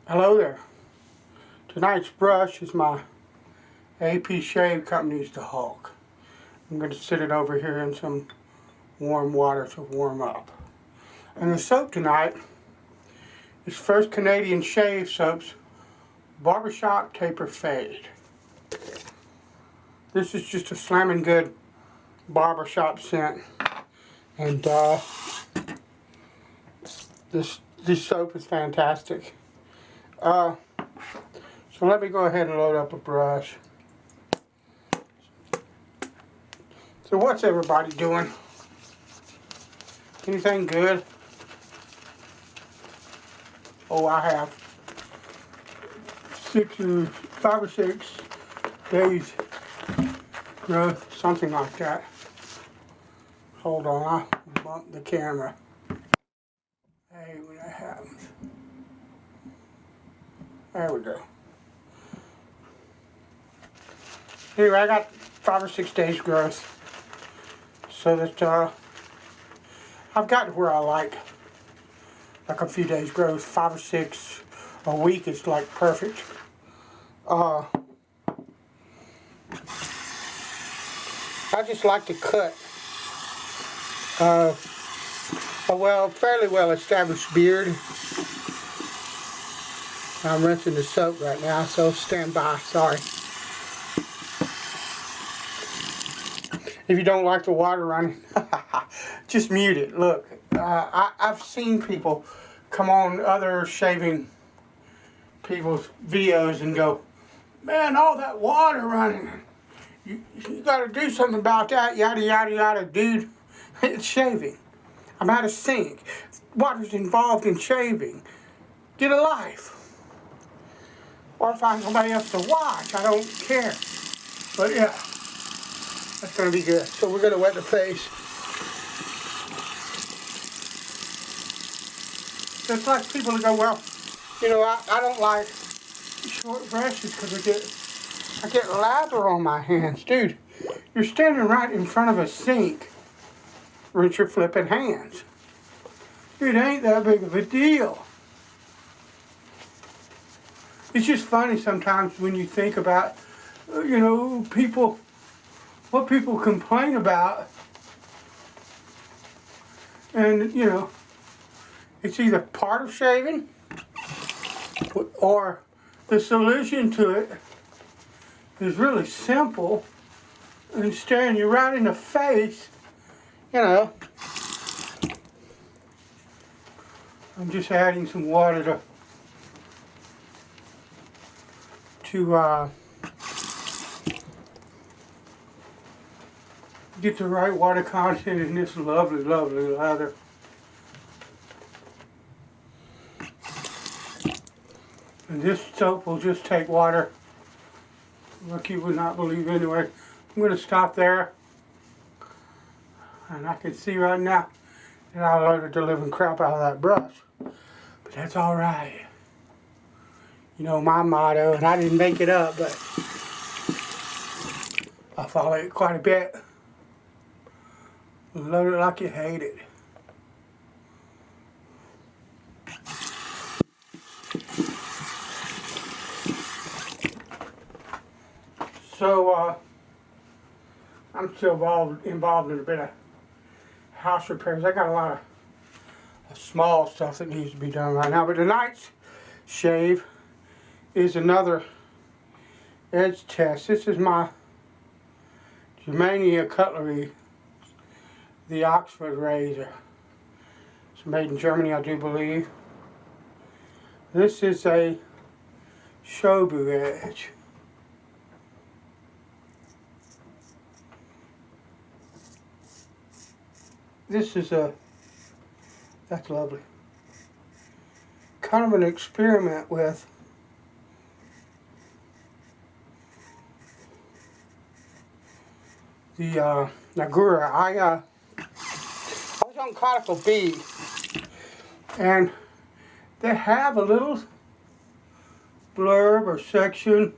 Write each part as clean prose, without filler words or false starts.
Hello there. Tonight's brush is my AP Shave Company's The Hulk. I'm going to sit it over here in some warm water to warm up. And the soap tonight is First Canadian Shave Soap's Barbershop Taper Fade. This is just a slamming good barbershop scent. And this soap is fantastic. So let me go ahead and load up a brush. So what's everybody doing? Anything good? Oh, I have 5 or 6 days growth, something like that. Hold on, I bumped the camera. Hey, when that happens. There we go. Anyway, I got 5 or 6 days growth, so that I've gotten where I like a few days growth. 5 or 6 a week is like perfect. I just like to cut a fairly well established beard. I'm rinsing the soap right now, so stand by, sorry. If you don't like the water running, just mute it. Look, I've seen people come on other shaving people's videos and go, man, all that water running. You got to do something about that, yada, yada, yada, dude. It's shaving. I'm at a sink. Water's involved in shaving. Get a life. Or find somebody else to watch. I don't care. But yeah, that's going to be good. So we're going to wet the face. Just like people go, well, you know, I don't like short brushes because I get lather on my hands. Dude, you're standing right in front of a sink. Rinse your flipping hands. It ain't that big of a deal. It's just funny sometimes when you think about, you know, what people complain about. And, you know, it's either part of shaving or the solution to it is really simple and staring you right in the face, you know. I'm just adding some water to get the right water content in this lovely, lovely lather. And this soap will just take water like you would not believe anyway. I'm going to stop there. And I can see right now that I loaded the living crap out of that brush. But that's alright. You know, my motto, and I didn't make it up, but I follow it quite a bit. Load it like you hate it. So, I'm still involved in a bit of house repairs. I got a lot of small stuff that needs to be done right now, but tonight's shave is another edge test. This is my Germania cutlery, the Oxford razor. It's made in Germany, I do believe. This is a Shobu edge. This is that's lovely. Kind of an experiment with the Nagura. I was on Conical B, and they have a little blurb or section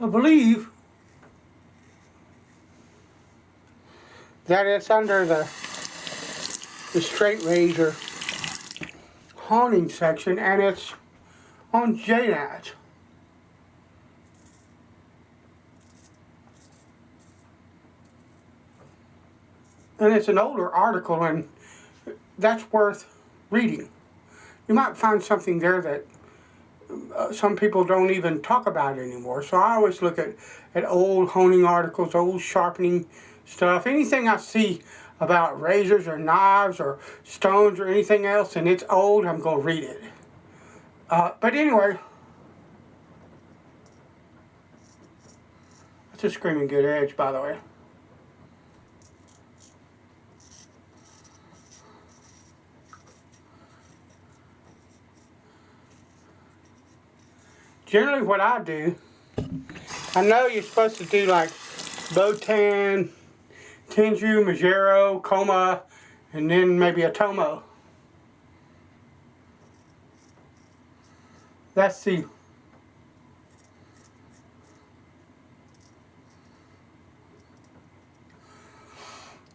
I believe that it's under the straight razor honing section, and it's on JNAT. And it's an older article, and that's worth reading. You might find something there that some people don't even talk about anymore. So I always look at old honing articles, old sharpening stuff. Anything I see about razors or knives or stones or anything else and it's old, I'm going to read it. But anyway, that's a screaming good edge, by the way. Generally what I do, I know you're supposed to do like Botan, Tenju, Majero, Koma, and then maybe a Tomo. That's the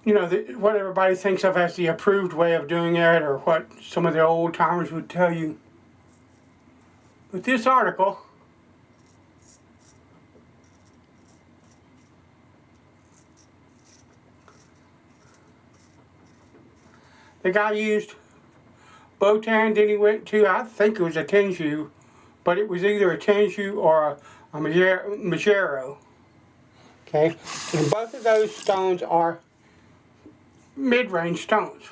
what everybody thinks of as the approved way of doing it, or what some of the old timers would tell you. But this article, the guy used Botan, then he went to, I think it was a Tenju, but it was either a Tenju or a Majero. Okay, and both of those stones are mid-range stones.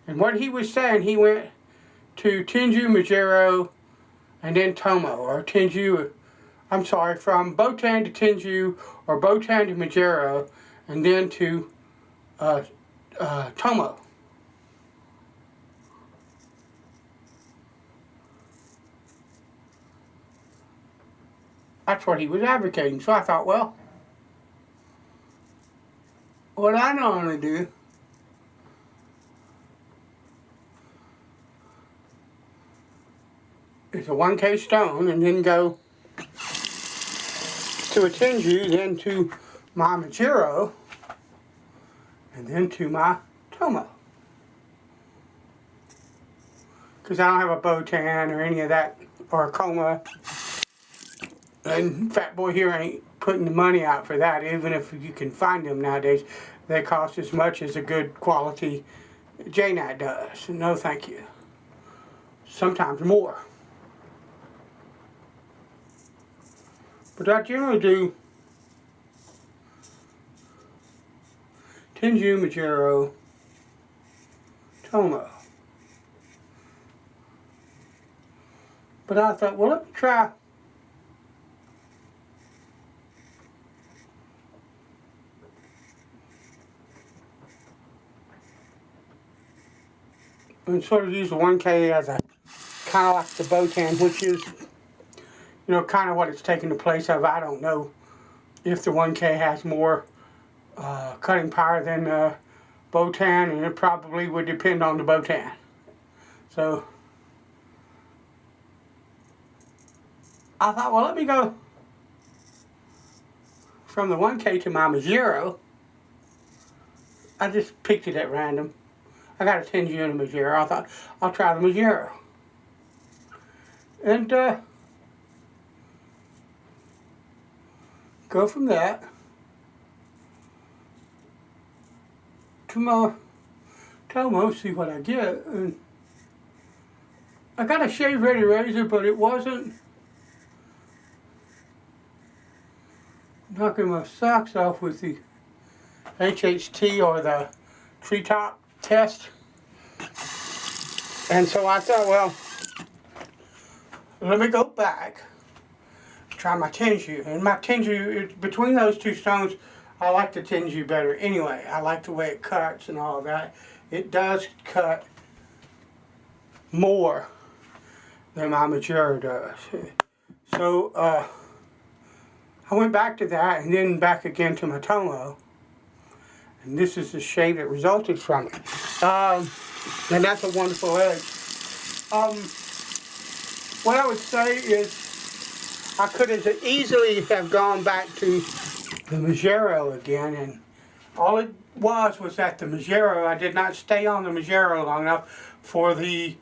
And what he was saying, he went to Tenju, Majero, and then Tomo, or Tenju, I'm sorry, from Botan to Tenju, or Botan to Majero, and then to Tomo. That's what he was advocating. So I thought, well, what I normally do is a 1K stone and then go to a Tenju, then to my Majero, and then to my Tomo. Because I don't have a Botan or any of that, or a Koma. And Fat Boy here ain't putting the money out for that, even if you can find them nowadays. They cost as much as a good quality JNAT does. No thank you. Sometimes more. But I generally do Tenju, Majero, Tomo. But I thought, well, let me try and sort of use the 1K as a kind of like the Botan, which is, kind of what it's taking the place of. I don't know if the 1K has more cutting power than Botan, and it probably would depend on the Botan. So I thought, well, let me go from the 1K to my Majero. I just picked it at random. I got a Tenju and a Majero. I thought, I'll try the Majero. And go from that to my Tomo, see what I get. And I got a shave ready razor, but it wasn't knocking my socks off with the HHT or the treetop test. And so I thought, well, let me go back, try my Tenju. And my Tenju, between those two stones, I like the Tenju better anyway. I like the way it cuts and all of that. It does cut more than my Majero does. So I went back to that and then back again to my Tomo. And this is the shade that resulted from it. And that's a wonderful edge. What I would say is I could as easily have gone back to the Majero again, and All it was that the Magero, I did not stay on the Magero long enough for the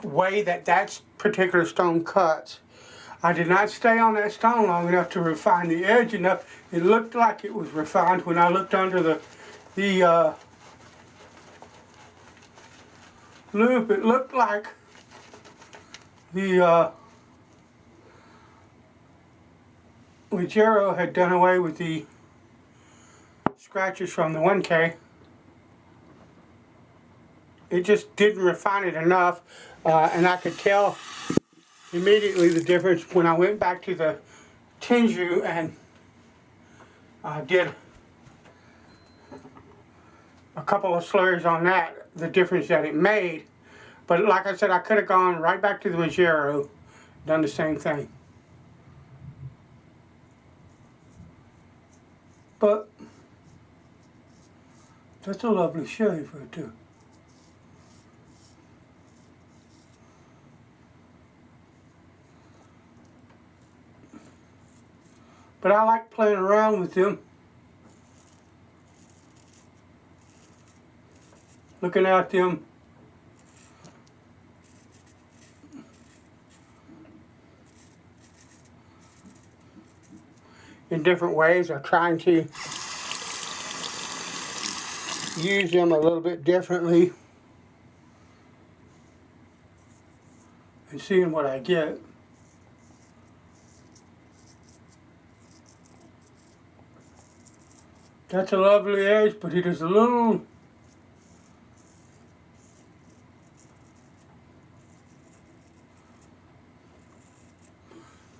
way that particular stone cuts. I did not stay on that stone long enough to refine the edge enough. It looked like it was refined when I looked under the loop. It looked like the Magero had done away with the scratches from the 1K. It just didn't refine it enough, and I could tell immediately the difference when I went back to the Tenju and did a couple of slurs on that, the difference that it made. But like I said, I could have gone right back to the Magero, done the same thing. But that's a lovely shave right there. But I like playing around with them. Looking at them. In different ways, or trying to use them a little bit differently and seeing what I get. That's a lovely edge, but it is a little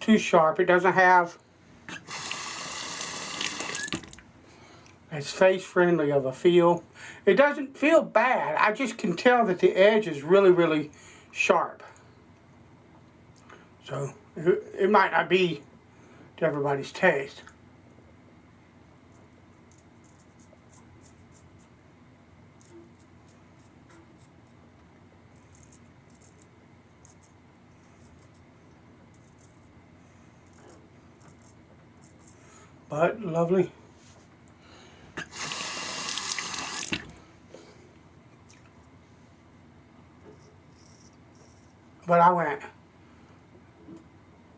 too sharp. It doesn't have as face friendly of a feel. It doesn't feel bad. I just can tell that the edge is really, really sharp. So it might not be to everybody's taste. But lovely. But I went,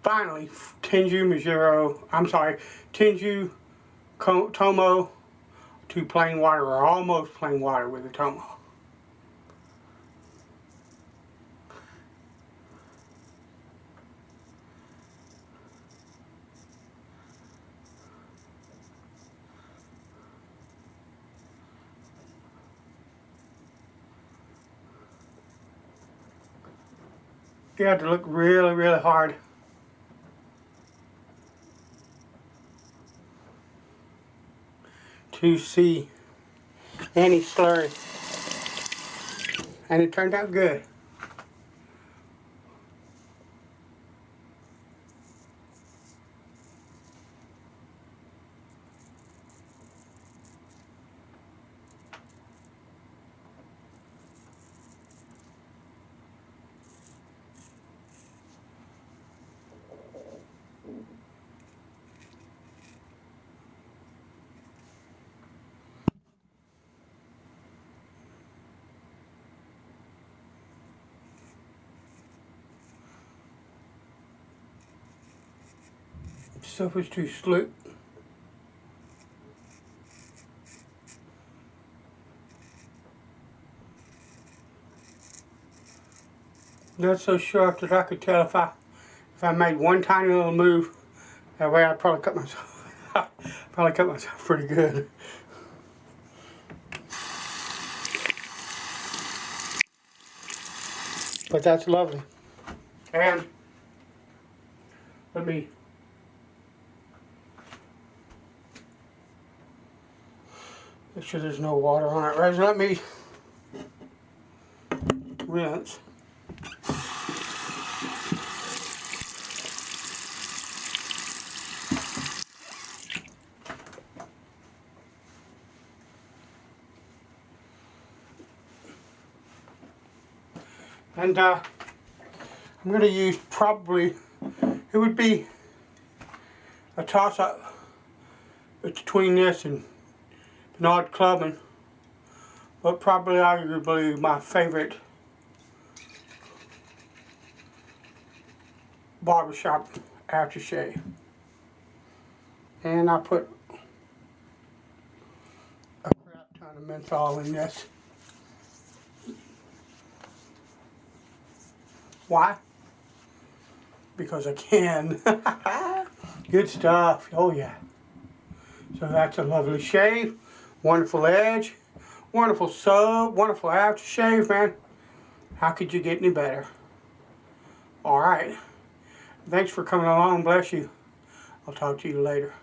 finally, Tenju Tomo to plain water, or almost plain water with the Tomo. You have to look really, really hard to see any slurry. And it turned out good. Stuff was too slick. Not so sharp that I could tell if I made one tiny little move. That way I'd probably cut myself pretty good. But that's lovely. And let me make sure there's no water on it. Right, let me rinse. And I'm going to use probably, it would be a toss-up between this and Bernard Clubman, but probably arguably my favorite barbershop aftershave. And I put a crap ton of menthol in this. Why? Because I can. Good stuff. Oh yeah. So that's a lovely shave. Wonderful edge. Wonderful sub. Wonderful aftershave, man. How could you get any better? Alright. Thanks for coming along. Bless you. I'll talk to you later.